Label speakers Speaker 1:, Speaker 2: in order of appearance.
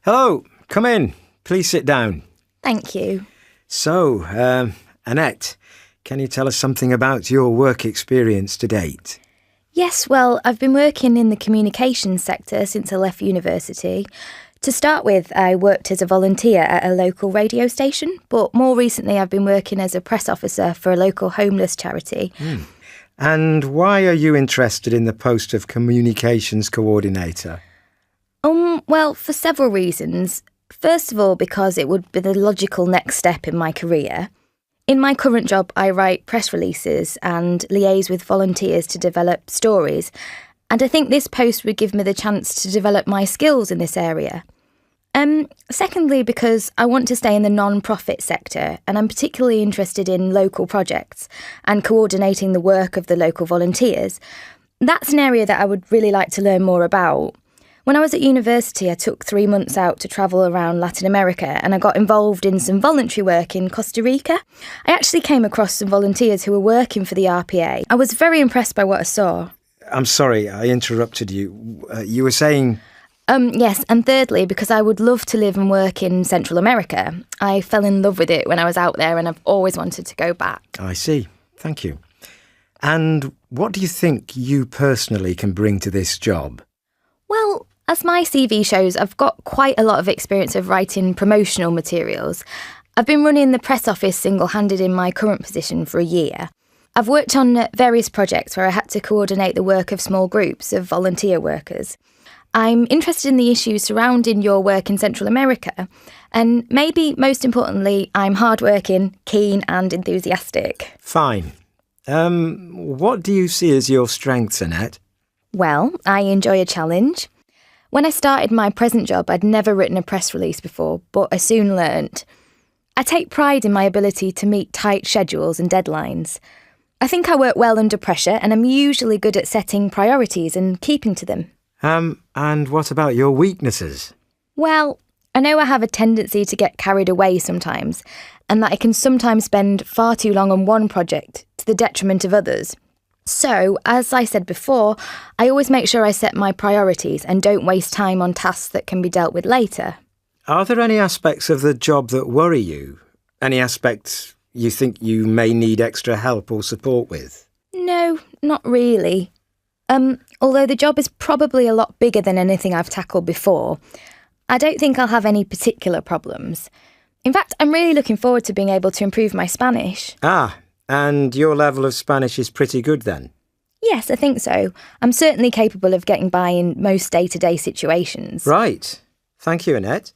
Speaker 1: Hello, come in. Please sit down.
Speaker 2: Thank you.
Speaker 1: So, Annette, can you tell us something about your work experience to date?
Speaker 2: Yes, well, I've been working in the communications sector since I left university. To start with, I worked as a volunteer at a local radio station, but more recently I've been working as a press officer for a local homeless charity.
Speaker 1: And why are you interested in the post of communications coordinator?
Speaker 2: Well, for several reasons. First of all, because it would be the logical next step in my career. In my current job, I write press releases and liaise with volunteers to develop stories, and I think this post would give me the chance to develop my skills in this area. Secondly, because I want to stay in the non-profit sector, and I'm particularly interested in local projects and coordinating the work of the local volunteers. That's an area that I would really like to learn more about. When I was at university, I took 3 months out to travel around Latin America and I got involved in some voluntary work in Costa Rica. I actually came across some volunteers who were working for the RPA. I was very impressed by what I saw.
Speaker 1: I'm sorry, I interrupted you. You were saying...
Speaker 2: Yes, and thirdly, because I would love to live and work in Central America. I fell in love with it when I was out there and I've always wanted to go back.
Speaker 1: I see. Thank you. And what do you think you personally can bring to this job?
Speaker 2: Well, as my CV shows, I've got quite a lot of experience of writing promotional materials. I've been running the press office single-handed in my current position for a year. I've worked on various projects where I had to coordinate the work of small groups of volunteer workers. I'm interested in the issues surrounding your work in Central America, and maybe most importantly, I'm hardworking, keen and enthusiastic.
Speaker 1: Fine. What do you see as your strengths, Annette?
Speaker 2: Well, I enjoy a challenge. When I started my present job, I'd never written a press release before, but I soon learnt. I take pride in my ability to meet tight schedules and deadlines. I think I work well under pressure and I'm usually good at setting priorities and keeping to them.
Speaker 1: And what about your weaknesses?
Speaker 2: Well, I know I have a tendency to get carried away sometimes, and that I can sometimes spend far too long on one project to the detriment of others. So, as I said before, I always make sure I set my priorities and don't waste time on tasks that can be dealt with later.
Speaker 1: Are there any aspects of the job that worry you? Any aspects you think you may need extra help or support with?
Speaker 2: No, not really. Although the job is probably a lot bigger than anything I've tackled before, I don't think I'll have any particular problems. In fact, I'm really looking forward to being able to improve my Spanish.
Speaker 1: And your level of Spanish is pretty good then?
Speaker 2: Yes, I think so. I'm certainly capable of getting by in most day-to-day situations.
Speaker 1: Right. Thank you, Annette.